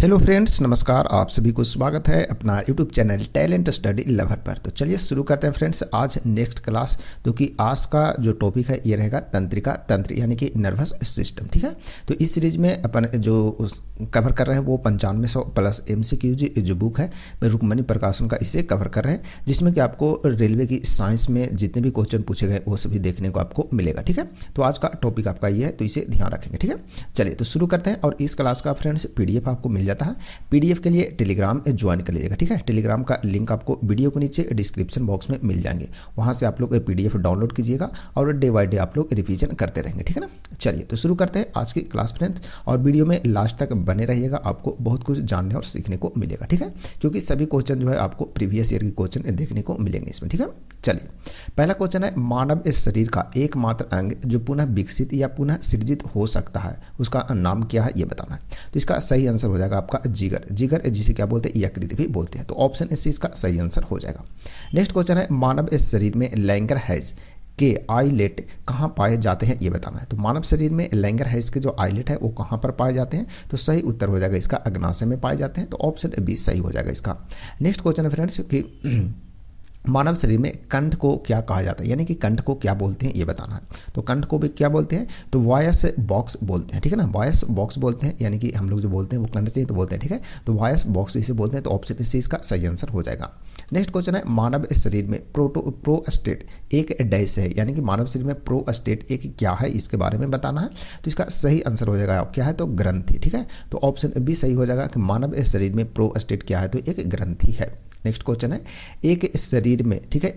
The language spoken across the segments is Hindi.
हेलो फ्रेंड्स, नमस्कार। आप सभी को स्वागत है अपना YouTube channel talent study lover पर। तो चलिए शुरू करते हैं फ्रेंड्स आज नेक्स्ट क्लास। तो कि आज का जो टॉपिक है ये रहेगा तंत्रिका तंत्र यानी कि नर्वस सिस्टम। ठीक है, तो इस सीरीज में अपन जो कवर कर रहे हैं वो 9500 प्लस MCQ जो बुक है रुक्मणी प्रकाशन का, इसे कवर कर रहे हैं, जिसमें कि आपको रेलवे की साइंस में जितने भी क्वेश्चन पूछे गए वो सभी देखने को आपको मिलेगा। ठीक है, तो आज का टॉपिक आपका ये है, तो इसे ध्यान रखेंगे। ठीक है, चलिए तो शुरू करते हैं। और इस क्लास का फ्रेंड्स PDF आपको मिल जाता है। PDF के लिए टेलीग्राम ज्वाइन कर लीजिएगा। ठीक है, टेलीग्राम का लिंक आपको वीडियो के नीचे डिस्क्रिप्शन बॉक्स में मिल जाएंगे, वहां से आप लोग PDF डाउनलोड कीजिएगा और डे बाय डे आप लोग रिवीजन करते रहेंगे। ठीक है ना, चलिए तो शुरू करते हैं आज की क्लास फ्रेंड्स। और वीडियो में लास्ट तक बने रहिएगा, आपको बहुत कुछ जानने और सीखने को मिलेगा। ठीक है, क्योंकि सभी क्वेश्चन जो है आपको प्रीवियस ईयर के क्वेश्चन देखने को मिलेंगे इसमें। ठीक है, चलिए पहला क्वेश्चन है, मानव शरीर का एकमात्र अंग जो पुनः विकसित या पुनः सृजित हो सकता है उसका नाम क्या है, ये बताना है। तो इसका सही आंसर हो जाएगा आपका जिगर। जिगर जिसे क्या बोलते हैं, यकृत भी बोलते हैं। तो ऑप्शन सी इसका सही आंसर हो जाएगा। नेक्स्ट क्वेश्चन है, मानव शरीर में लैंगरहैंस के आईलेट कहाँ पाए जाते हैं, ये बताना है। तो मानव शरीर में लैंगरहैंस के जो आईलेट है वो कहाँ पर पाए जाते हैं, तो सही उत्तर हो जाएगा इसका अग्नाशय में पाए जाते हैं। तो ऑप्शन बी सही हो जाएगा इसका। नेक्स्ट क्वेश्चन है फ्रेंड्स कि मानव शरीर में कंठ को क्या कहा जाता है, यानी कि कंठ को क्या बोलते हैं, ये बताना है। तो कंठ को भी क्या बोलते हैं, तो वॉयस बॉक्स बोलते हैं। ठीक है ना, वॉयस बॉक्स बोलते हैं, यानी कि हम लोग जो बोलते हैं वो कंठ से ही तो बोलते हैं। ठीक है, तो वॉयस बॉक्स इसे बोलते हैं। तो ऑप्शन सी इसका सही आंसर हो जाएगा। नेक्स्ट क्वेश्चन है, मानव शरीर में प्रोस्टेट एक डैश है, यानी कि मानव शरीर में प्रोस्टेट एक क्या है, इसके बारे में बताना है। तो इसका सही आंसर हो जाएगा क्या है, तो ग्रंथि। ठीक है, तो ऑप्शन बी सही हो जाएगा कि मानव शरीर में प्रोस्टेट क्या है, तो एक ग्रंथि है। नेक्स्ट क्वेश्चन है, एक शरीर में, ठीक है,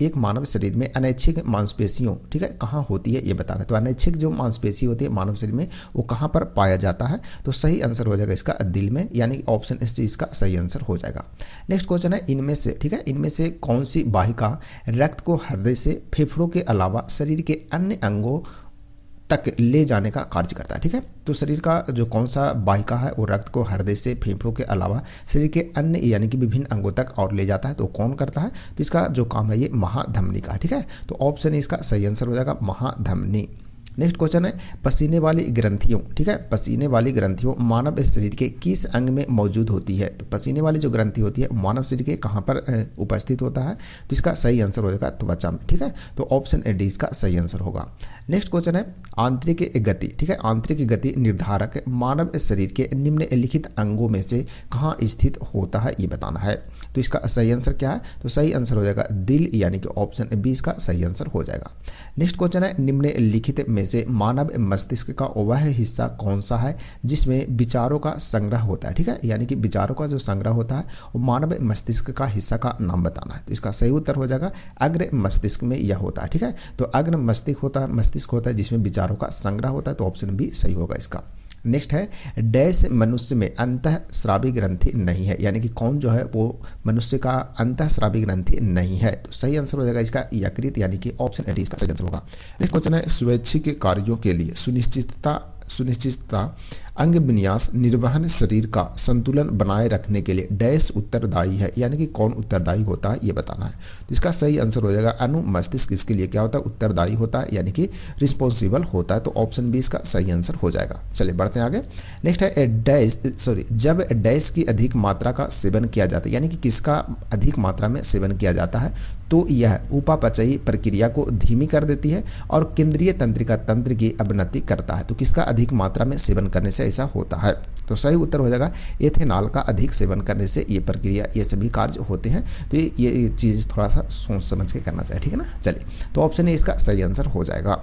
एक मानव शरीर में अनैच्छिक मांसपेशियों, ठीक है, कहाँ होती है, ये बताना है। तो अनैच्छिक जो मांसपेशी होती है मानव शरीर में वो कहाँ पर पाया जाता है, तो सही आंसर हो जाएगा इसका दिल में, यानी ऑप्शन सी इसका सही आंसर हो जाएगा। नेक्स्ट क्वेश्चन है, इनमें से, ठीक है, इनमें से कौन सी वाहिका रक्त को हृदय से फेफड़ों के अलावा शरीर के अन्य अंगों तक ले जाने का कार्य करता है। ठीक है, तो शरीर का जो कौन सा वाहिका है वो रक्त को हृदय से फेफड़ों के अलावा शरीर के अन्य यानी कि विभिन्न अंगों तक और ले जाता है, तो कौन करता है, तो इसका जो काम है ये महाधमनी का है। ठीक है, तो ऑप्शन इसका सही आंसर हो जाएगा महाधमनी। नेक्स्ट क्वेश्चन है, पसीने वाली ग्रंथियों, ठीक है, पसीने वाली ग्रंथियों मानव शरीर के किस अंग में मौजूद होती है। तो पसीने वाली जो ग्रंथि होती है मानव शरीर के कहाँ पर उपस्थित होता है, तो इसका सही आंसर हो जाएगा त्वचा में। ठीक है, तो ऑप्शन डी इसका सही आंसर होगा। नेक्स्ट क्वेश्चन है, आंतरिक गति, ठीक है, आंतरिक गति निर्धारक मानव शरीर के निम्नलिखित अंगों में से कहाँ स्थित होता है, ये बताना है। तो इसका सही आंसर क्या है, तो सही आंसर हो जाएगा दिल, यानी कि ऑप्शन बी इसका सही आंसर हो जाएगा। नेक्स्ट क्वेश्चन है, निम्नलिखित में से मानव मस्तिष्क का वह हिस्सा कौन सा है जिसमें विचारों का संग्रह होता है। ठीक है, यानी कि विचारों का जो संग्रह होता है वो मानव मस्तिष्क का हिस्सा का नाम बताना है। तो इसका सही उत्तर हो जाएगा अग्र मस्तिष्क में यह होता है। ठीक है, तो अग्र मस्तिष्क होता है जिसमें विचारों का संग्रह होता है। तो ऑप्शन बी सही होगा इसका। नेक्स्ट है, डैश मनुष्य में अंतःस्रावी ग्रंथि नहीं है, यानी कि कौन जो है वो मनुष्य का अंतःस्रावी ग्रंथि नहीं है। तो सही आंसर हो जाएगा इसका यकृत, यानी कि ऑप्शन डी इसका सही आंसर होगा। नेक्स्ट क्वेश्चन है, स्वैच्छिक कार्यों के लिए सुनिश्चितता अंग विन्यास निर्वहन शरीर का संतुलन बनाए रखने के लिए डैश उत्तरदायी है, यानी कि कौन उत्तरदायी होता है, ये बताना है। तो इसका सही आंसर हो जाएगा अनुमस्तिष्क इसके लिए क्या होता है, उत्तरदायी होता है, यानी कि रिस्पॉन्सिबल होता है। तो ऑप्शन बी इसका सही आंसर हो जाएगा। चलिए बढ़ते हैं आगे। नेक्स्ट है, जब डैश की अधिक मात्रा का सेवन किया जाता है, यानी कि किसका अधिक मात्रा में सेवन किया जाता है, तो यह उपापचयी प्रक्रिया को धीमी कर देती है और केंद्रीय तंत्रिका तंत्र की अवनति करता है। तो किसका अधिक मात्रा में सेवन करने से ऐसा होता है, तो सही उत्तर हो जाएगा एथेनॉल का अधिक सेवन करने से ये प्रक्रिया, ये सभी कार्य होते हैं। तो ये चीज़ थोड़ा सा सोच समझ के करना चाहिए। ठीक है ना, चलिए तो ऑप्शन ए इसका सही आंसर हो जाएगा।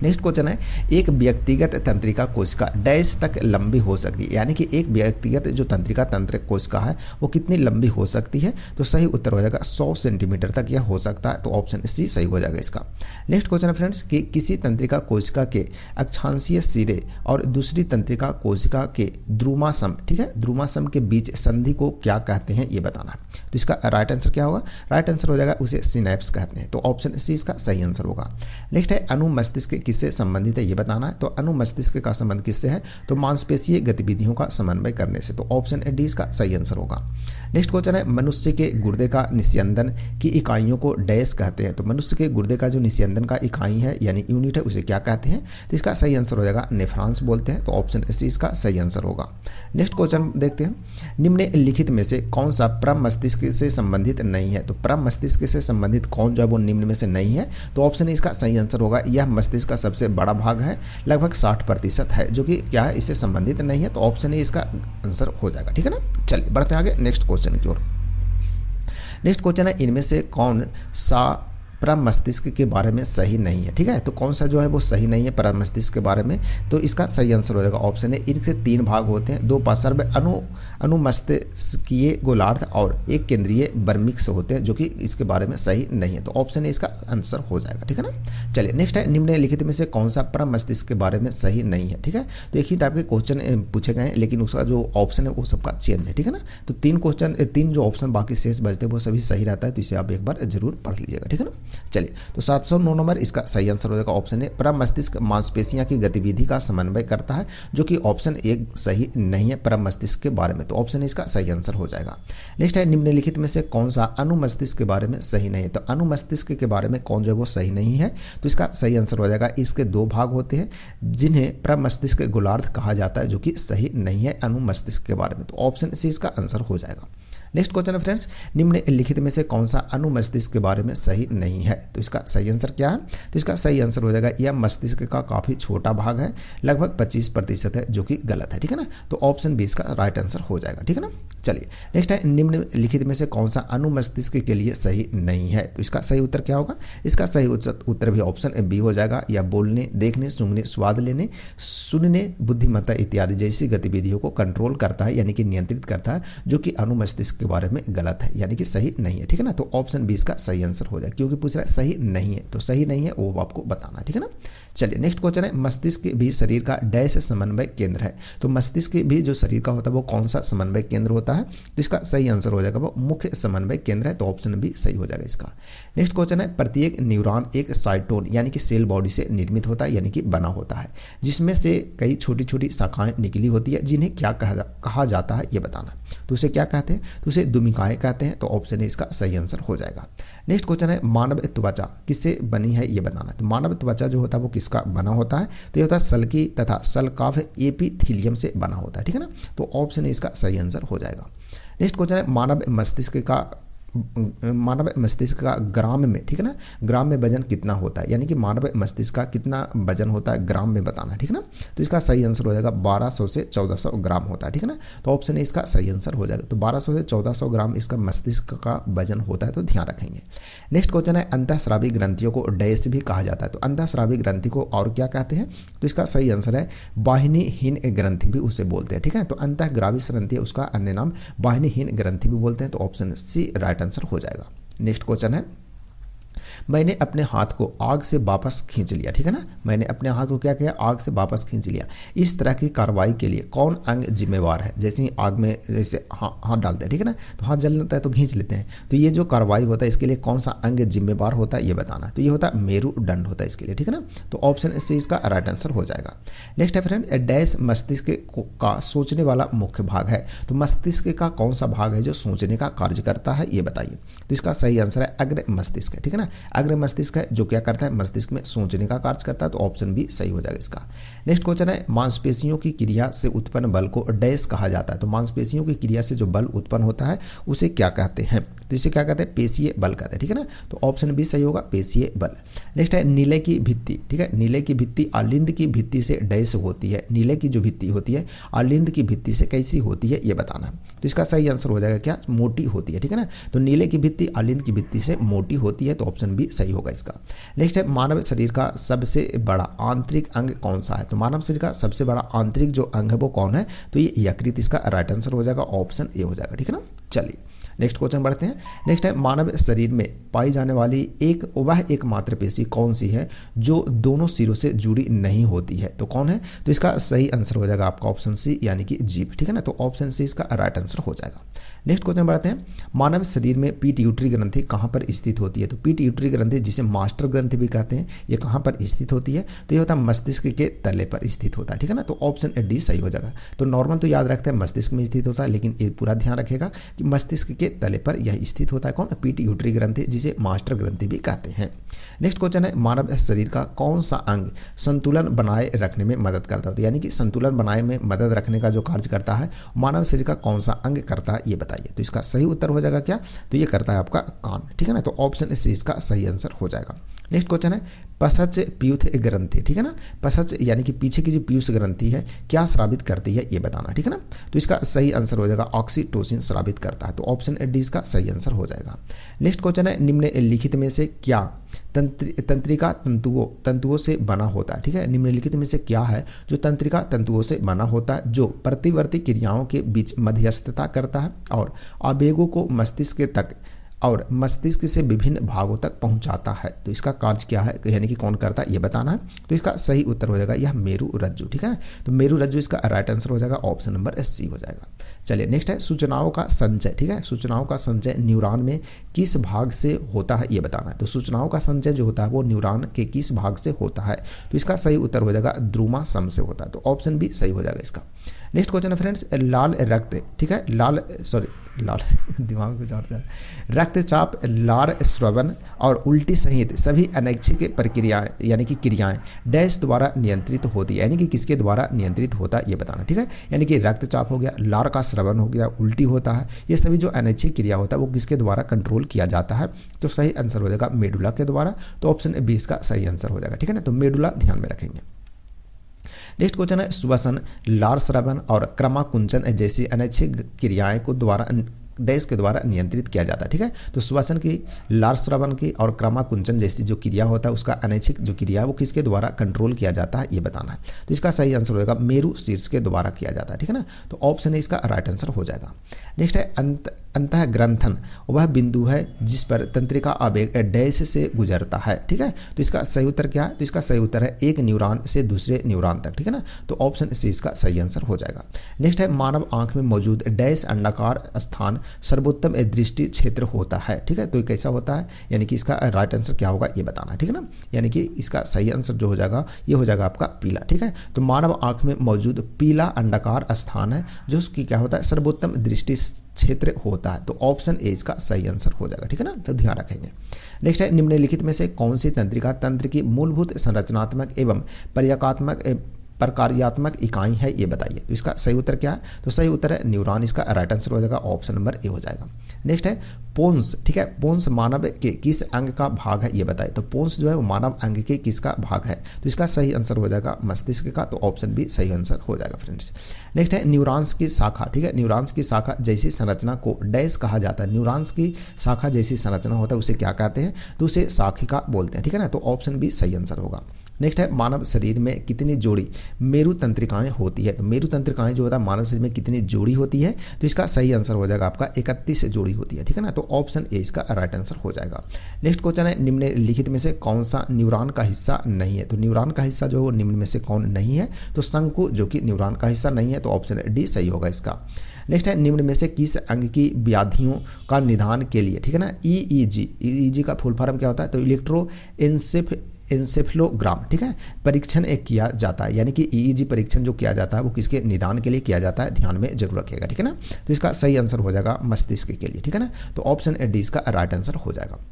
नेक्स्ट क्वेश्चन है, एक व्यक्तिगत तंत्रिका कोशिका डैश तक लंबी हो सकती है, यानी कि एक व्यक्तिगत जो तंत्रिका तंत्र कोशिका है वो कितनी लंबी हो सकती है, तो सही उत्तर हो जाएगा 100 सेंटीमीटर तक यह हो सकता है। तो ऑप्शन सी सही हो जाएगा इसका। नेक्स्ट क्वेश्चन है फ्रेंड्स कि किसी तंत्रिका कोशिका के अक्षांशीय सिरे और दूसरी तंत्रिका कोशिका के ध्रुमासम, ठीक है, ध्रुमासम के बीच संधि को क्या कहते हैं, ये बताना है। तो इसका राइट आंसर क्या होगा, राइट आंसर हो जाएगा उसे सिनैप्स कहते हैं। तो ऑप्शन सी इसका सही आंसर होगा। नेक्स्ट है, अनुमस्तिष्क किससे संबंधित है ये बताना है। तो अनुमस्तिष्क का संबंध किससे है, तो मांसपेशीय गतिविधियों का समन्वय करने से। तो ऑप्शन डी इसका सही आंसर होगा। नेक्स्ट क्वेश्चन है, मनुष्य के गुर्दे का निस्यंदन की इकाइयों को डैश कहते हैं। तो मनुष्य के गुर्दे का जो निस्यंदन का इकाई है यानी यूनिट है उसे क्या कहते हैं, तो इसका सही आंसर हो जाएगा नेफ्रॉन्स बोलते हैं। तो ऑप्शन सी इसका सही आंसर होगा। नेक्स्ट क्वेश्चन देखते हैं, निम्नलिखित में से कौन सा प्रमस्तिष्क से संबंधित नहीं है। तो प्रमस्तिष्क से संबंधित कौन जो है वो निम्न में से नहीं है, तो ऑप्शन ए इसका सही आंसर होगा। यह मस्तिष्क का सबसे बड़ा भाग है, लगभग 60% है, जो कि क्या है इससे संबंधित नहीं है। तो ऑप्शन ए इसका आंसर हो जाएगा। ठीक है ना। चलिए बढ़ते आगे नेक्स्ट क्वेश्चन की ओर। नेक्स्ट क्वेश्चन है, इनमें से कौन सा प्रमस्तिष्क के बारे में सही नहीं है। ठीक है, तो कौन सा जो है वो सही नहीं है प्रमस्तिष्क के बारे में, तो इसका सही आंसर हो जाएगा ऑप्शन ए। इनसे 3 भाग होते हैं, 2 पार्श्व अनुमस्तिष्कीय गोलार्ध और एक केंद्रीय बर्मिक्स होते हैं, जो कि इसके बारे में सही नहीं है। तो ऑप्शन ए इसका आंसर हो जाएगा। ठीक है ना। चलिए नेक्स्ट है, निम्नलिखित में से कौन सा प्रमस्तिष्क के बारे में सही नहीं है। ठीक है, तो एक ही टाइप के क्वेश्चन पूछे गए हैं, लेकिन उसका जो ऑप्शन है वो सबका चेंज है। ठीक है ना। तो 3 जो ऑप्शन बाकी शेष बचते हैं वो सभी सही रहता है, तो इसे आप एक बार जरूर पढ़ लीजिएगा। ठीक है ना। चलिए, तो 709 नंबर इसका सही आंसर हो जाएगा ऑप्शन ए। प्रमस्तिष्क मांसपेशियां की गतिविधि का समन्वय करता है, जो कि ऑप्शन ए सही नहीं है प्रमस्तिष्क के बारे में। तो ऑप्शन ए इसका सही आंसर हो जाएगा। नेक्स्ट है, निम्नलिखित में से कौन सा अनुमस्तिष्क के बारे में सही नहीं है। तो अनुमस्तिष्क के बारे में कौन जो है वो सही नहीं है, तो इसका सही आंसर हो जाएगा। इसके 2 भाग होते हैं, जिन्हें प्रमस्तिष्क गोलार्ध कहा जाता है, जो कि सही नहीं है अनुमस्तिष्क के बारे में। तो ऑप्शन सी इसका आंसर हो जाएगा। नेक्स्ट क्वेश्चन है फ्रेंड्स, निम्नलिखित में से कौन सा अनुमस्तिष्क के बारे में सही नहीं है। तो इसका सही आंसर क्या है, तो इसका सही आंसर हो जाएगा, यह मस्तिष्क का काफ़ी छोटा भाग है, लगभग 25% है, जो कि गलत है। ठीक है ना। तो ऑप्शन बी इसका राइट आंसर हो जाएगा। ठीक है ना। चलिए नेक्स्ट है, निम्नलिखित में से कौन सा अनुमस्तिष्क के लिए सही नहीं है। तो इसका सही उत्तर क्या होगा, इसका सही उत्तर भी ऑप्शन बी हो जाएगा। या बोलने, देखने, सूंघने, स्वाद लेने, सुनने, बुद्धिमत्ता इत्यादि जैसी गतिविधियों को कंट्रोल करता है, यानी कि नियंत्रित करता है, जो कि अनुमस्तिष्क के बारे में गलत है, यानी कि सही नहीं है। ठीक है ना। तो ऑप्शन बी इसका सही आंसर हो जाए, क्योंकि पूछ रहा है सही नहीं है, तो सही नहीं है वो आपको बताना है। ठीक है ना। चलिए नेक्स्ट क्वेश्चन है, मस्तिष्क भी शरीर का डैश समन्वय केंद्र है। तो मस्तिष्क भी जो शरीर का होता है वो कौन सा समन्वय केंद्र होता है, तो इसका सही आंसर हो जाएगा वो मुख्य समन्वय केंद्र है। तो ऑप्शन बी सही हो जाएगा इसका। नेक्स्ट क्वेश्चन है, प्रत्येक न्यूरॉन एक साइटोन यानी कि सेल बॉडी से निर्मित होता है, यानी कि बना होता है, जिसमें से कई छोटी छोटी शाखाएं निकली होती है, जिन्हें क्या कहा जाता है ये बताना। तो उसे क्या कहते हैं, तो उसे दुमिकाएं कहते हैं। तो ऑप्शन ए इसका सही आंसर हो जाएगा। नेक्स्ट क्वेश्चन है, मानव त्वचा किससे बनी है ये बताना। तो मानव त्वचा जो होता है वो किसका बना होता है, तो ये होता है सल्की तथा सल्काव एपिथीलियम से बना होता है। ठीक है ना। तो ऑप्शन ए इसका सही आंसर हो जाएगा। नेक्स्ट क्वेश्चन है, मानव मस्तिष्क का ग्राम में, ठीक है ना, ग्राम में वजन कितना होता है, यानी कि मानव मस्तिष्क का कितना वजन होता है ग्राम में बताना। ठीक है ना। तो इसका सही आंसर हो जाएगा 1200 से 1400 ग्राम होता है। ठीक है ना। तो ऑप्शन ए इसका सही आंसर हो जाएगा। तो 1200 से 1400 ग्राम इसका मस्तिष्क का वजन होता है, तो ध्यान रखेंगे। नेक्स्ट क्वेश्चन है, अंतःस्रावी ग्रंथियों को डैश भी कहा जाता है। तो अंतःस्रावी ग्रंथि को और क्या कहते हैं, तो इसका सही आंसर है वाहिनीहीन ग्रंथि भी उसे बोलते हैं। ठीक है। तो अंतःग्रावी ग्रंथि है, उसका अन्य नाम वाहिनीहीन ग्रंथि भी बोलते हैं। तो ऑप्शन सी राइट आंसर हो जाएगा। नेक्स्ट क्वेश्चन है, मैंने अपने हाथ को आग से वापस खींच लिया। ठीक है ना। मैंने अपने हाथ को क्या किया, आग से वापस खींच लिया। इस तरह की कार्रवाई के लिए कौन अंग जिम्मेवार है। जैसे ही आग में जैसे हाथ डालते हैं, ठीक है ना, तो हाथ जल जाता है तो खींच लेते हैं। तो ये जो कार्रवाई होता है इसके लिए कौन सा अंग जिम्मेवार होता है ये बताना। तो ये होता है मेरुदंड होता है इसके लिए। ठीक है ना। तो ऑप्शन सी इसका राइट आंसर हो जाएगा। नेक्स्ट है फ्रेंड, डैश मस्तिष्क का सोचने वाला मुख्य भाग है। तो मस्तिष्क का कौन सा भाग है जो सोचने का कार्य करता है ये बताइए। तो इसका सही आंसर है अग्र मस्तिष्क है। ठीक है ना। अग्र मस्तिष्क है जो क्या करता है, मस्तिष्क में सोचने का कार्य करता है। तो ऑप्शन बी सही हो जाएगा इसका। नेक्स्ट क्वेश्चन है, मांसपेशियों की क्रिया से उत्पन्न बल को डैश कहा जाता है। तो मांसपेशियों की क्रिया से जो बल उत्पन्न होता है उसे क्या कहते हैं, तो इसे क्या कहते हैं, पेशीय बल कहते हैं। ठीक है ना। तो ऑप्शन बी सही होगा, पेशीय बल। नेक्स्ट है, नीले की भित्ति, ठीक है, नीले की भित्ति आलिंद की भित्ति से डैश होती है। नीले की जो भित्ति होती है आलिंद की भित्ति से कैसी होती है ये बताना। तो इसका सही आंसर हो जाएगा क्या, मोटी होती है। ठीक है ना। तो नीले की भित्ति आलिंद की भित्ति से मोटी होती है। तो ऑप्शन बी सही होगा इसका। नेक्स्ट है, मानव शरीर का सबसे बड़ा आंतरिक अंग कौन सा है। तो मानव शरीर का सबसे बड़ा आंतरिक जो अंग है वो कौन है, तो ये यकृत इसका राइट आंसर हो जाएगा। ऑप्शन ए हो जाएगा। ठीक है ना। चलिए नेक्स्ट क्वेश्चन बढ़ते हैं। नेक्स्ट है मानव शरीर में पाई जाने वाली वह एकमात्र पेशी कौन सी है जो दोनों सिरों से जुड़ी नहीं होती है, तो कौन है? तो इसका सही आंसर हो जाएगा आपका ऑप्शन सी यानी कि जीभ, ठीक है ना। तो ऑप्शन सी इसका राइट आंसर हो जाएगा। नेक्स्ट क्वेश्चन बढ़ते हैं। मानव शरीर में पीट्यूटरी ग्रंथि कहाँ पर स्थित होती है? तो पीट्यूटरी ग्रंथि जिसे मास्टर ग्रंथि भी कहते हैं, ये कहाँ पर स्थित होती है? तो ये होता है मस्तिष्क के तले पर स्थित होता है, ठीक है ना। तो ऑप्शन डी सही हो जाएगा। तो नॉर्मल तो याद रखते हैं मस्तिष्क में स्थित होता है, लेकिन ये पूरा ध्यान रखेगा कि मस्तिष्क के तले पर यह स्थित होता है। कौन? पीट्यूटरी ग्रंथि जिसे मास्टर ग्रंथि भी कहते हैं। नेक्स्ट क्वेश्चन है मानव शरीर का कौन सा अंग संतुलन बनाए रखने में मदद करता है? तो यानी कि संतुलन बनाए में मदद रखने का जो कार्य करता है मानव शरीर का कौन सा अंग करता है, ये बताइए। तो इसका सही उत्तर हो जाएगा क्या? तो ये करता है आपका कान, ठीक है ना। तो ऑप्शन सी इसका सही आंसर हो जाएगा। नेक्स्ट क्वेश्चन है पसच पीयूष ग्रंथि, ठीक है ना। पसच यानी कि पीछे की जो पीयूष ग्रंथि है क्या स्रावित करती है, ये बताना, ठीक है ना। तो इसका सही आंसर हो जाएगा ऑक्सीटोसिन स्रावित करता है। तो ऑप्शन डी इसका सही आंसर हो जाएगा। नेक्स्ट क्वेश्चन है निम्नलिखित में से क्या तंत्रिका तंतुओं से बना होता है, ठीक है। निम्नलिखित में से क्या है जो तंत्रिका तंतुओं से बना होता है, जो प्रतिवर्ती क्रियाओं के बीच मध्यस्थता करता है और आवेगों को मस्तिष्क तक और मस्तिष्क से विभिन्न भागों तक पहुंचाता है? तो इसका कार्य क्या है, यानी कि कौन करता है, ये बताना है। तो इसका सही उत्तर हो जाएगा यह मेरु रज्जु, ठीक है। तो मेरु रज्जु इसका राइट आंसर हो जाएगा, ऑप्शन नंबर सी हो जाएगा। चलिए नेक्स्ट है सूचनाओं का संचय, ठीक है। सूचनाओं का संचय न्यूरॉन में किस भाग से होता है, ये बताना है। तो सूचनाओं का संचय जो होता है वो न्यूरॉन के किस भाग से होता है? तो इसका सही उत्तर हो जाएगा ध्रुमा सम से होता है। तो ऑप्शन बी सही हो जाएगा इसका। नेक्स्ट क्वेश्चन है फ्रेंड्स लाल रक्त, ठीक है, लाल दिमाग को चार से रक्तचाप, लार स्रवन और उल्टी सहित सभी अनैच्छिक प्रक्रियाएं यानी कि क्रियाएं डैश द्वारा नियंत्रित होती है, यानी कि किसके द्वारा नियंत्रित होता है, ये बताना, ठीक है। यानी कि रक्तचाप हो गया, लार का स्रवन हो गया, उल्टी होता है, ये सभी जो अनैच्छिक क्रिया होता है वो किसके द्वारा कंट्रोल किया जाता है? तो सही आंसर हो जाएगा मेडुला के द्वारा। तो ऑप्शन बी इसका सही आंसर हो जाएगा, ठीक है ना। तो मेडुला ध्यान में रखेंगे। नेक्स्ट क्वेश्चन है श्वसन, लार स्रवन और क्रमाकुंचन जैसी अनैच्छिक क्रियाएं को द्वारा डैश के द्वारा नियंत्रित किया जाता है, ठीक है। तो श्वसन की, लार स्रवन की और क्रमाकुंचन जैसी जो क्रिया होता है उसका अनैच्छिक जो क्रिया है वो किसके द्वारा कंट्रोल किया जाता है, ये बताना है। तो इसका सही आंसर होगा मेरु शीर्ष के द्वारा किया जाता है, ठीक है ना। तो ऑप्शन ए इसका राइट आंसर हो जाएगा। नेक्स्ट है अंतः ग्रंथन, वह बिंदु है जिस पर तंत्रिका आवेग डैश से गुजरता है, ठीक है। तो इसका सही उत्तर क्या है? तो इसका सही उत्तर है एक न्यूरॉन से दूसरे न्यूरॉन तक, ठीक है ना। तो ऑप्शन सी इसका सही आंसर हो जाएगा। नेक्स्ट है मानव आंख में मौजूद डैश अंडाकार स्थान सर्वोत्तम दृष्टि क्षेत्र होता है, ठीक है। तो ये कैसा होता है, यानी कि इसका राइट आंसर क्या होगा, ये बताना, ठीक है ना। यानी कि इसका सही आंसर जो हो जाएगा ये हो जाएगा आपका पीला, ठीक है। तो मानव आंख में मौजूद पीला अंडाकार स्थान है जो कि क्या होता है, सर्वोत्तम दृष्टि क्षेत्र होता है। तो ऑप्शन ए इसका सही आंसर हो जाएगा, ठीक है ना। तो ध्यान रखेंगे। नेक्स्ट है निम्नलिखित में से कौन सी तंत्रिका तंत्र की मूलभूत संरचनात्मक एवं प्रकार्यात्मक इकाई है, ये बताइए। तो इसका सही उत्तर क्या है? तो सही उत्तर है न्यूरॉन, इसका राइट आंसर हो जाएगा, ऑप्शन नंबर ए हो जाएगा। नेक्स्ट है पोन्स, ठीक है। पोन्स मानव के किस अंग का भाग है, ये बताइए। तो पोन्स जो है वो मानव अंग के किसका भाग है? तो इसका सही आंसर हो जाएगा मस्तिष्क का। तो ऑप्शन बी सही आंसर हो जाएगा फ्रेंड्स। नेक्स्ट है न्यूरॉन्स की शाखा, ठीक है। न्यूरॉन्स की शाखा जैसी संरचना को डैश कहा जाता है। न्यूरॉन्स की शाखा जैसी संरचना होता है उसे क्या कहते हैं? तो उसे शाखिका बोलते हैं, ठीक है ना। तो ऑप्शन बी सही आंसर होगा। नेक्स्ट है मानव शरीर में कितनी जोड़ी मेरु तंत्रिकाएं होती है? तो मेरु तंत्रिकाएं जो होता है मानव शरीर में कितनी जोड़ी होती है? तो इसका सही आंसर हो जाएगा आपका 31 जोड़ी होती है, ठीक है ना। तो ऑप्शन ए इसका राइट आंसर हो जाएगा। नेक्स्ट क्वेश्चन है निम्नलिखित में से कौन सा न्यूरॉन का हिस्सा नहीं है? तो न्यूरॉन का हिस्सा जो है निम्न में से कौन नहीं है? तो शंकु जो कि न्यूरॉन का हिस्सा नहीं है। तो ऑप्शन डी सही होगा इसका। नेक्स्ट है निम्न में से किस अंग की व्याधियों का निदान के लिए, ठीक है ना, ईईजी का फुल फॉर्म क्या होता है? तो इलेक्ट्रो एन्सेफेलोग्राम, ठीक है, परीक्षण एक किया जाता है। यानी कि ईईजी परीक्षण जो किया जाता है वो किसके निदान के लिए किया जाता है, ध्यान में जरूर रखिएगा, ठीक है ना। तो इसका सही आंसर हो जाएगा मस्तिष्क के लिए, ठीक है ना। तो ऑप्शन डी इसका राइट आंसर हो जाएगा।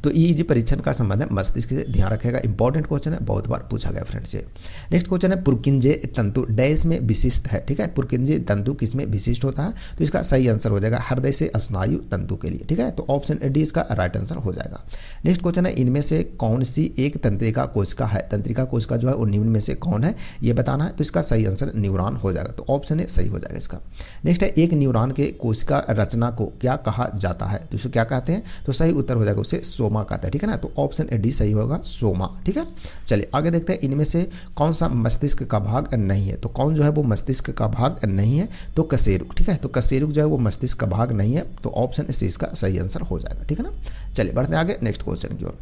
तो ईईजी परीक्षण का संबंध है मस्तिष्क से, ध्यान रखेगा। इंपॉर्टेंट क्वेश्चन है, बहुत बार पूछा गया फ्रेंड्स ये। नेक्स्ट क्वेश्चन है पुरकिंजे तंतु डैश में विशिष्ट है, ठीक है। पुरकिंजे तंतु किस में विशिष्ट होता है? तो इसका सही आंसर हो जाएगा हृदय से स्नायु तंतु के लिए, ठीक है। तो ऑप्शन डी इसका राइट आंसर हो जाएगा। नेक्स्ट क्वेश्चन है इनमें से कौन सी एक तंत्रिका कोशिका है? तंत्रिका कोशिका जो है वो निम्न में से कौन है, ये बताना है। तो इसका सही आंसर न्यूरॉन हो जाएगा। तो ऑप्शन ए सही हो जाएगा इसका। नेक्स्ट है एक न्यूरॉन के कोशिका रचना को क्या कहा जाता है? तो इसे क्या कहते हैं? तो सही उत्तर हो जाएगा उसे सोमा सोमा कहते हैं, ठीक है ना। तो ऑप्शन डी सही होगा, सोमा, ठीक है। चलिए आगे देखते हैं इनमें से कौन सा मस्तिष्क का भाग नहीं है। तो कौन जो है वो मस्तिष्क का भाग नहीं है, तो कशेरुक, ठीक है। तो कशेरुक जो है वो मस्तिष्क का भाग नहीं है, तो ऑप्शन सी इसका सही आंसर हो जाएगा, ठीक है ना। चलिए बढ़ते हैं आगे नेक्स्ट क्वेश्चन की ओर।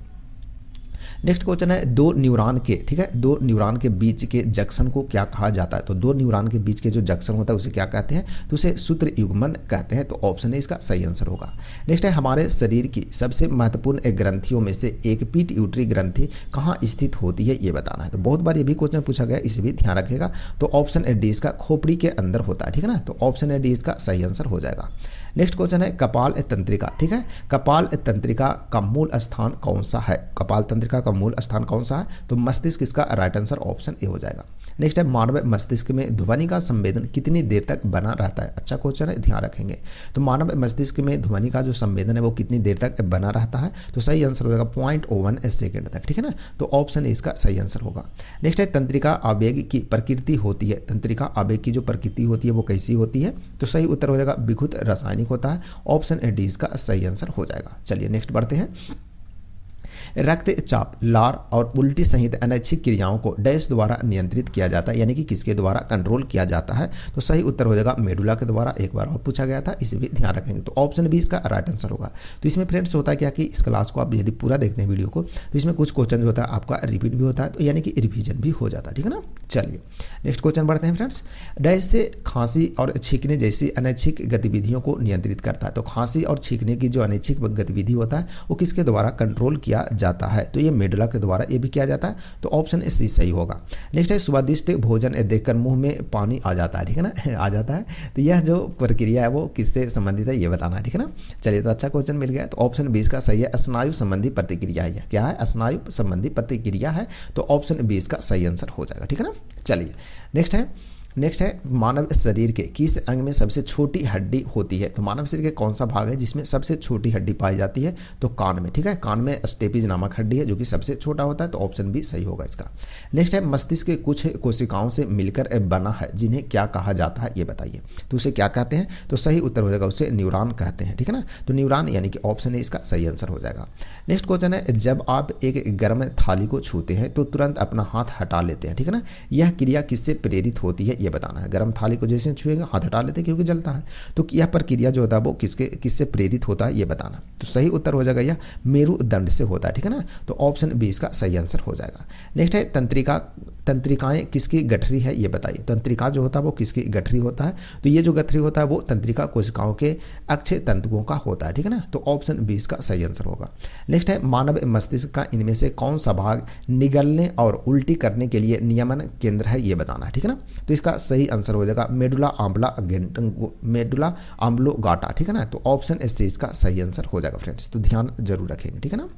नेक्स्ट क्वेश्चन है दो न्यूरॉन के, ठीक है, दो न्यूरॉन के बीच के जंक्शन को क्या कहा जाता है। तो दो न्यूरॉन के बीच के जो जंक्शन होता है उसे क्या कहते हैं, तो उसे सूत्र युग्मन कहते हैं। तो ऑप्शन ए इसका सही आंसर होगा। नेक्स्ट है हमारे शरीर की सबसे महत्वपूर्ण ग्रंथियों में से एक पिट्यूटरी ग्रंथि कहाँ स्थित होती है, ये बताना है। तो बहुत बार ये भी क्वेश्चन पूछा गया, इसे भी ध्यान रखिएगा। तो ऑप्शन डी इसका खोपड़ी के अंदर होता है, ठीक है ना। तो ऑप्शन डी इसका सही आंसर हो जाएगा। नेक्स्ट क्वेश्चन है कपाल तंत्रिका, ठीक है, कपाल तंत्रिका का मूल स्थान कौन सा है। कपाल तंत्रिका का मूल स्थान कौन सा है, तो मस्तिष्क इसका राइट आंसर ऑप्शन ए हो जाएगा। नेक्स्ट है मानव मस्तिष्क में ध्वनि का संवेदन कितनी देर तक बना रहता है। अच्छा क्वेश्चन है, ध्यान रखेंगे। तो मानव मस्तिष्क में ध्वनि का जो संवेदन है वो कितनी देर तक बना रहता है, तो सही आंसर हो जाएगा 0.01 सेकेंड तक, ठीक है ना। तो ऑप्शन ए इसका सही आंसर होगा। नेक्स्ट है तंत्रिका आवेग की प्रकृति होती है। तंत्रिका आवेग की जो प्रकृति होती है वो कैसी होती है, तो सही उत्तर हो जाएगा विद्युत रासायनिक होता है। ऑप्शन डी इसका सही आंसर हो जाएगा। चलिए नेक्स्ट बढ़ते हैं। रक्तचाप, लार और उल्टी सहित अनैच्छिक क्रियाओं को डैश द्वारा नियंत्रित किया जाता है, यानी कि किसके द्वारा कंट्रोल किया जाता है, तो सही उत्तर हो जाएगा मेडुला के द्वारा। एक बार और पूछा गया था, इसे भी ध्यान रखेंगे। तो ऑप्शन बी इसका राइट आंसर होगा। तो इसमें फ्रेंड्स होता है क्या कि इस क्लास को आप यदि पूरा देखते हैं वीडियो को, तो इसमें कुछ क्वेश्चन जो होता है आपका रिपीट भी होता है, तो यानी कि रिवीजन भी हो जाता है, ठीक है ना। चलिए नेक्स्ट क्वेश्चन बढ़ते हैं फ्रेंड्स। डैश से खांसी और छींकने जैसी अनैच्छिक गतिविधियों को नियंत्रित करता है। तो खांसी और छींकने की जो अनैच्छिक गतिविधि होता है वो किसके द्वारा कंट्रोल किया जाता है, तो ये मेडुला के द्वारा ये भी किया जाता है। तो ऑप्शन सी सही होगा। नेक्स्ट है स्वादिष्ट भोजन देखकर मुंह में पानी आ जाता है, ठीक है ना, आ जाता है। तो यह जो प्रक्रिया है वो किससे संबंधित है, ये बताना है, ठीक है ना। चलिए तो अच्छा क्वेश्चन मिल गया। तो ऑप्शन बी इसका सही है, स्नायु संबंधी प्रतिक्रिया है। क्या है, स्नायु संबंधी प्रतिक्रिया है। तो ऑप्शन बी इसका सही आंसर हो जाएगा, ठीक है ना। चलिए नेक्स्ट है मानव शरीर के किस अंग में सबसे छोटी हड्डी होती है। तो मानव शरीर के कौन सा भाग है जिसमें सबसे छोटी हड्डी पाई जाती है, तो कान में, ठीक है। कान में स्टेपिज नामक हड्डी है जो कि सबसे छोटा होता है। तो ऑप्शन बी सही होगा इसका। नेक्स्ट है मस्तिष्क के कुछ कोशिकाओं से मिलकर बना है, जिन्हें क्या कहा जाता है, ये बताइए। तो उसे क्या कहते हैं, तो सही उत्तर हो जाएगा उसे न्यूरॉन कहते हैं, ठीक है ना। तो न्यूरॉन यानी कि ऑप्शन ए इसका सही आंसर हो जाएगा। नेक्स्ट क्वेश्चन है जब आप एक गर्म थाली को छूते हैं तो तुरंत अपना हाथ हटा लेते हैं, ठीक है ना। यह क्रिया किससे प्रेरित होती है, ये बताना है। गर्म थाली को जैसे छुएंगे हाथ हटा लेते हैं क्योंकि जलता है। तो यह प्रक्रिया जो होता है वो किससे प्रेरित होता है, ये बताना। तो सही उत्तर हो जाएगा यह मेरुदंड से होता है, ठीक है ना। तो ऑप्शन बी इसका सही आंसर हो जाएगा। नेक्स्ट है तंत्रिकाएं किसकी गठरी है, ये बताइए। तंत्रिका जो होता है वो किसकी गठरी होता है, तो ये जो गठरी होता है वो तंत्रिका कोशिकाओं के अक्षय तंतुओं का होता है, ठीक है ना। तो ऑप्शन बी इसका सही आंसर होगा। नेक्स्ट है मानव मस्तिष्क का इनमें से कौन सा भाग निगलने और उल्टी करने के लिए नियमन केंद्र है, ये बताना है, ठीक है ना। तो इसका सही आंसर हो जाएगा मेडुला ऑब्लोंगाटा, ठीक है ना। तो ऑप्शन सी इसका सही आंसर हो जाएगा फ्रेंड्स। तो ध्यान जरूर रखेंगे, ठीक है ना।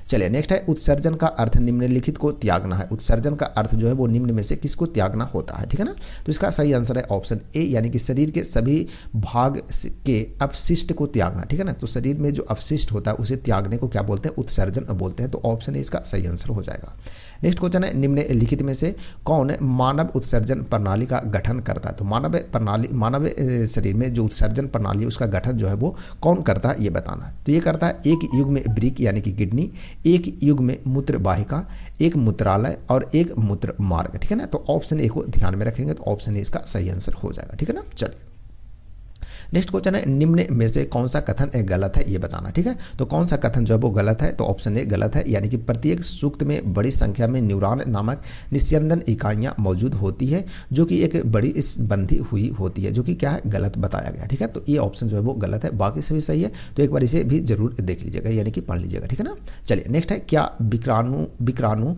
चलिए नेक्स्ट है उत्सर्जन का अर्थ निम्नलिखित को त्यागना है। उत्सर्जन का अर्थ जो है वो निम्न में से किसको त्यागना होता है, ठीक है ना। तो इसका सही आंसर है ऑप्शन ए, यानी कि शरीर के सभी भाग के अपशिष्ट को त्यागना, ठीक है ना। तो शरीर में जो अपशिष्ट होता है उसे त्यागने को क्या बोलते हैं, उत्सर्जन बोलते हैं। तो ऑप्शन ए इसका सही आंसर हो जाएगा। नेक्स्ट क्वेश्चन है निम्नलिखित में से कौन मानव उत्सर्जन प्रणाली का गठन करता है। तो मानव शरीर में जो उत्सर्जन प्रणाली है उसका गठन जो है वो कौन करता है, ये बताना है। तो ये करता है एक युग में वृक्क यानी कि किडनी, एक युग में मूत्र वाहिका, एक मूत्रालय और एक मूत्र मार्ग, ठीक है ना। तो ऑप्शन ए को ध्यान में रखेंगे। तो ऑप्शन ए इसका सही आंसर हो जाएगा, ठीक है ना। चलिए नेक्स्ट क्वेश्चन है निम्न में से कौन सा कथन गलत है, ये बताना, ठीक है। तो कौन सा कथन जो है वो गलत है, तो ऑप्शन ए गलत है, यानी कि प्रत्येक सूक्त में बड़ी संख्या में न्यूरॉन नामक निस्यंदन इकाइयां मौजूद होती है जो कि एक बड़ी बंधी हुई होती है, जो कि क्या है, गलत बताया गया, ठीक है। तो ये ऑप्शन जो है वो गलत है, बाकी सभी सही है। तो एक बार इसे भी जरूर देख लीजिएगा, यानी कि पढ़ लीजिएगा, ठीक है ना। चलिए नेक्स्ट है क्या विक्राणु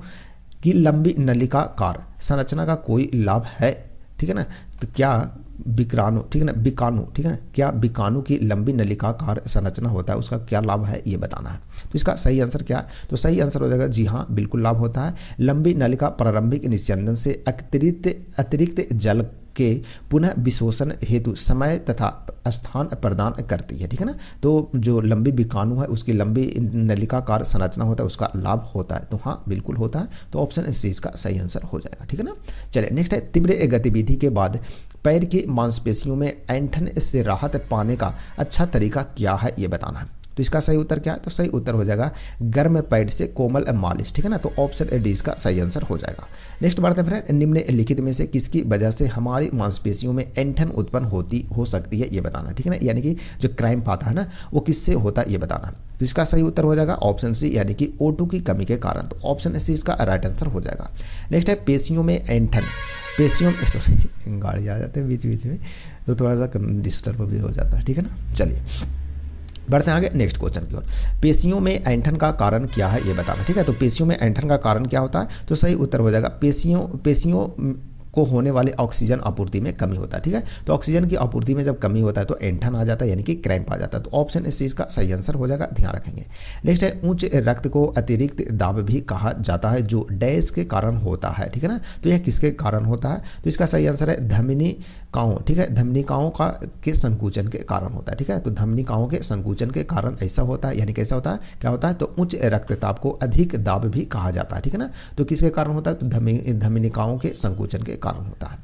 की लंबी नलिकाकार संरचना का कोई लाभ है, ठीक है ना। तो क्या विक्राणु, ठीक है ना, विकाणु, ठीक है ना, क्या विकाणु की लंबी नलिकाकार संरचना होता है, उसका क्या लाभ है, ये बताना है। तो इसका सही आंसर क्या है, तो सही आंसर हो जाएगा जी हाँ, बिल्कुल लाभ होता है। लंबी नलिका प्रारंभिक निस्यंदन से अतिरिक्त जल के पुनः विशोषण हेतु समय तथा स्थान प्रदान करती है, ठीक है ना। तो जो लंबी विकाणु है उसकी लंबी नलिकाकार संरचना होता है, उसका लाभ होता है। तो हाँ बिल्कुल होता है। तो ऑप्शन सी इसका सही आंसर हो जाएगा, ठीक है ना। चलिए नेक्स्ट है तीव्र गतिविधि के बाद पैर की मांसपेशियों में ऐंठन से राहत पाने का अच्छा तरीका क्या है, ये बताना है। तो इसका सही उत्तर क्या है? तो सही उत्तर हो जाएगा गर्म पैड से कोमल मालिश, ठीक है ना। तो ऑप्शन डी इसका सही आंसर हो जाएगा। नेक्स्ट बढ़ते हैं फ्रेंड, निम्नलिखित में से किसकी वजह से हमारी मांसपेशियों में ऐंठन उत्पन्न हो सकती है ये बताना, ठीक है ना। यानी कि जो क्रैम्प आता है ना वो किससे होता है ये बताना। तो इसका सही उत्तर हो जाएगा ऑप्शन सी यानी कि O2 की कमी के कारण। तो ऑप्शन सी इसका राइट आंसर हो जाएगा। नेक्स्ट है पेशियों में ऐंठन। पेशियों में सॉरी गाड़ी आ जाते हैं बीच बीच में तो थोड़ा सा डिस्टर्ब भी हो जाता है, ठीक है ना। चलिए बढ़ते हैं आगे नेक्स्ट क्वेश्चन की ओर। पेशियों में ऐंठन का कारण क्या है ये बताना, ठीक है। तो पेशियों में ऐंठन का कारण क्या होता है? तो सही उत्तर हो जाएगा पेशियों को होने वाली ऑक्सीजन आपूर्ति में कमी होता है, ठीक है। तो ऑक्सीजन की आपूर्ति में जब कमी होता है तो ऐंठन आ जाता है यानी कि क्रैम्प आ जाता है। तो ऑप्शन सी इसका सही आंसर हो जाएगा, ध्यान रखेंगे। नेक्स्ट है उच्च रक्त को अतिरिक्त दाब भी कहा जाता है जो डैश के कारण होता है, ठीक है ना। तो यह किसके कारण होता है? तो इसका सही आंसर है धमनिकाओं, ठीक है। धमनिकाओं के संकुचन के कारण होता है, ठीक है। तो धमनिकाओं के संकुचन के कारण ऐसा होता है, यानी कैसा होता है, क्या होता है? तो उच्च रक्तचाप को अधिक दाब भी कहा जाता है, ठीक है ना। तो किसके कारण होता है? तो धमनिकाओं के संकुचन के कारण होता है।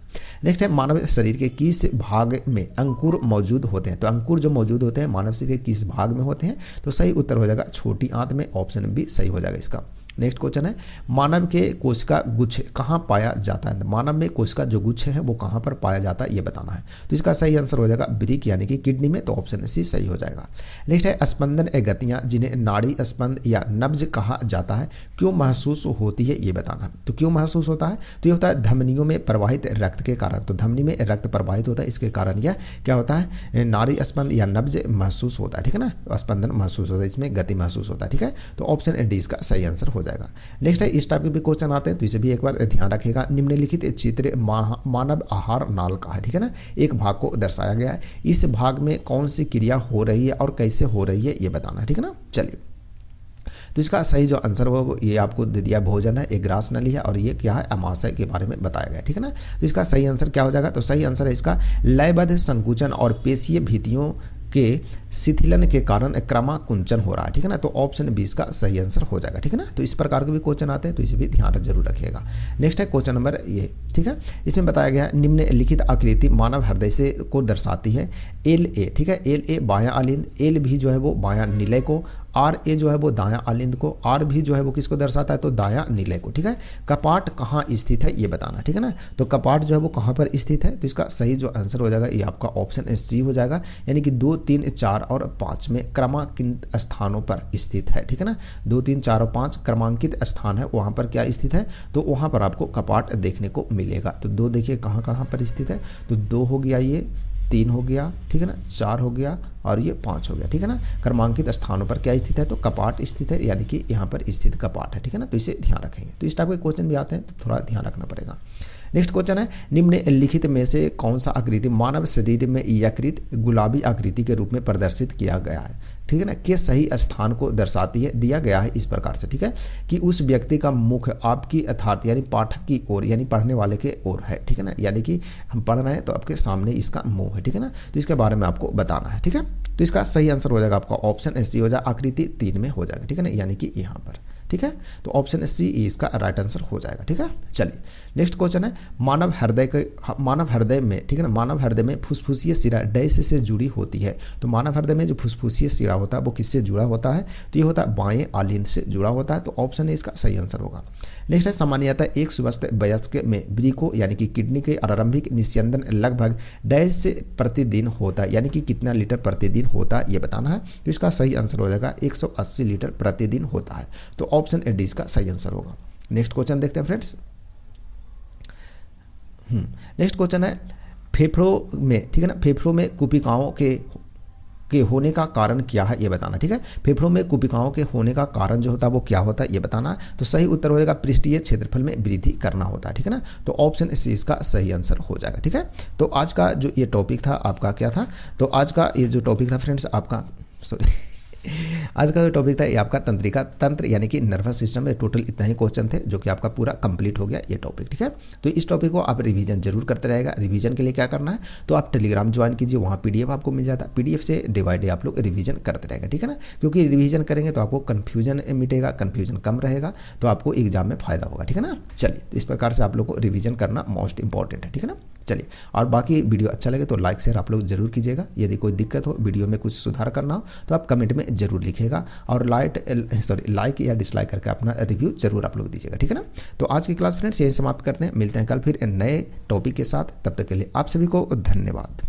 नेक्स्ट है मानव शरीर के किस भाग में अंकुर मौजूद होते हैं? तो अंकुर जो मौजूद होते हैं मानव शरीर के किस भाग में होते हैं? तो सही उत्तर हो जाएगा छोटी आंत में, ऑप्शन बी सही हो जाएगा इसका। नेक्स्ट क्वेश्चन है मानव के कोशिका गुच्छ कहाँ पाया जाता है? मानव में कोशिका जो गुच्छ है वो कहाँ पर पाया जाता है ये बताना है। तो इसका सही आंसर हो जाएगा ब्रिक यानी कि किडनी में। तो ऑप्शन सी सही हो जाएगा। नेक्स्ट है स्पंदन गतियाँ जिन्हें नाड़ी स्पंद या नब्ज कहा जाता है क्यों महसूस होती है ये बताना है। तो क्यों महसूस होता है? तो ये होता है धमनियों में प्रवाहित रक्त के कारण। तो धमनी में रक्त प्रवाहित होता है इसके कारण यह क्या होता है? नाड़ी स्पंद या नब्ज महसूस होता है, ठीक है ना। स्पंदन महसूस होता है, इसमें गति महसूस होता है, ठीक है। तो ऑप्शन डी इसका सही आंसर हो जाएगा। नेक्स्ट है इस टाइप के भी क्वेश्चन आते हैं तो इसे भी एक बार ध्यान रखिएगा। निम्नलिखित चित्र मानव आहार नाल का है, ठीक है ना। एक भाग को दर्शाया गया है, इस भाग में कौन सी क्रिया हो रही है और कैसे हो रही है ये बताना है, ठीक है ना। चलिए तो इसका सही जो आंसर हो ये आपको दे दिया, भोजन है, एक ग्रास नली है और ये क्या है? अमाशय के बारे में बताया गया, ठीक है ना। तो इसका सही आंसर क्या हो जाएगा? तो सही आंसर है इसका लयबद्ध संकुचन और पेशीय भित्तियों के शिथिलन के कारण क्रमाकुंचन हो रहा है, ठीक है ना। तो ऑप्शन बी इसका सही आंसर हो जाएगा, ठीक है ना। तो इस प्रकार के भी क्वेश्चन आते हैं तो इसे भी ध्यान जरूर रखिएगा। नेक्स्ट है क्वेश्चन नंबर ये, ठीक है। इसमें बताया गया है निम्नलिखित आकृति मानव हृदय से को दर्शाती है। LA, ठीक है, LA बायां आलिंद, L भी जो है वो बायां निलय को, RA जो है वो दायां आलिंद को, R भी जो है वो किसको दर्शाता है? तो दायां निलय को, ठीक है। कपाट कहाँ स्थित है ये बताना, ठीक है ना। तो कपाट जो है वो कहाँ पर स्थित है? तो इसका सही जो आंसर हो जाएगा ये आपका ऑप्शन सी हो जाएगा, यानी कि 2, 3, 4 और 5 में क्रमांकित स्थानों पर स्थित है, ठीक है ना। 2, 3, 4 और 5 क्रमांकित स्थान है, वहाँ पर क्या स्थित है? तो वहाँ पर आपको कपाट देखने को मिलेगा। तो 2 देखिए कहाँ कहाँ पर स्थित है? तो 2 हो गया, ये 3 हो गया, ठीक है ना, 4 हो गया और ये 5 हो गया, ठीक है ना। क्रमांकित स्थानों पर क्या स्थित है? तो कपाट स्थित है, यानी कि यहाँ पर स्थित कपाट है, ठीक है ना। तो इसे ध्यान रखेंगे। तो इस टाइप के क्वेश्चन भी आते हैं तो थोड़ा ध्यान रखना पड़ेगा। नेक्स्ट क्वेश्चन है निम्नलिखित में से कौन सा आकृति मानव शरीर में यकृत गुलाबी आकृति के रूप में प्रदर्शित किया गया है, ठीक है ना, के सही स्थान को दर्शाती है? दिया गया है इस प्रकार से, ठीक है, कि उस व्यक्ति का मुख आपकी अर्थात यानी पाठक की ओर यानी पढ़ने वाले के ओर है, ठीक है ना। यानी कि हम पढ़ रहे हैं तो आपके सामने इसका मुंह है, ठीक है ना। तो इसके बारे में आपको बताना है, ठीक है। तो इसका सही आंसर हो जाएगा आपका ऑप्शन सी हो जाएगा, आकृति 3 में हो जाएगा, ठीक है ना, यानी कि यहाँ पर, ठीक है। तो ऑप्शन सी इसका राइट आंसर हो जाएगा, ठीक है। चलिए नेक्स्ट क्वेश्चन है मानव हृदय में, ठीक है ना, मानव हृदय में फुसफुसीय शिरा डैश से जुड़ी होती है। तो मानव हृदय में जो फुसफुसीय शिरा होता है वो किससे जुड़ा होता है? तो ये होता है बाएं आलिंद से जुड़ा होता है। तो ऑप्शन ए इसका सही आंसर होगा। नेक्स्ट है सामान्यतः एक स्वस्थ वयस्क में वृको यानी कि किडनी के आरंभिक निस्यंदन लगभग डैश से प्रतिदिन होता है, यानी कि कितना लीटर प्रतिदिन होता है ये बताना है। तो इसका सही आंसर हो जाएगा 180 लीटर प्रतिदिन होता है। तो ऑप्शन डी इसका सही आंसर होगा। नेक्स्ट क्वेश्चन देखते हैं फ्रेंड्स। नेक्स्ट क्वेश्चन है फेफड़ों में, ठीक है ना, फेफड़ों में कुपिकाओं के होने का कारण क्या है ये बताना, ठीक है। फेफड़ों में कुपिकाओं के होने का कारण जो होता है वो क्या होता है ये बताना। तो सही उत्तर हो जाएगा पृष्ठीय क्षेत्रफल में वृद्धि करना होता है, ठीक है ना। तो ऑप्शन सी इसका सही आंसर हो जाएगा, ठीक है। तो आज का जो ये टॉपिक था आपका क्या था? तो आज का ये जो टॉपिक था फ्रेंड्स आपका आज का जो टॉपिक था ये आपका तंत्रिका तंत्र यानी कि नर्वस सिस्टम में टोटल इतना ही क्वेश्चन थे जो कि आपका पूरा कंप्लीट हो गया ये टॉपिक, ठीक है। तो इस टॉपिक को आप रिवीजन जरूर करते रहेगा। रिवीजन के लिए क्या करना है? तो आप टेलीग्राम ज्वाइन कीजिए, वहाँ PDF आपको मिल जाता है। PDF से डे बाय डे आप लोग रिवीजन करते रहेगा, ठीक है ना। क्योंकि रिवीजन करेंगे तो आपको कन्फ्यूजन मिटेगा, कन्फ्यूजन कम रहेगा, तो आपको एग्जाम में फायदा होगा, ठीक है ना। चलिए तो इस प्रकार से आप लोग को रिवीजन करना मोस्ट इंपॉर्टेंट है, ठीक है ना। चलिए और बाकी वीडियो अच्छा लगे तो लाइक शेयर आप लोग जरूर कीजिएगा। यदि कोई दिक्कत हो, वीडियो में कुछ सुधार करना हो तो आप कमेंट में जरूर लिखिएगा और लाइक या डिसलाइक करके अपना रिव्यू जरूर आप लोग दीजिएगा, ठीक है ना। तो आज की क्लास फ्रेंड्स यही समाप्त करते हैं, मिलते हैं कल फिर नए टॉपिक के साथ, तब तक के लिए आप सभी को धन्यवाद।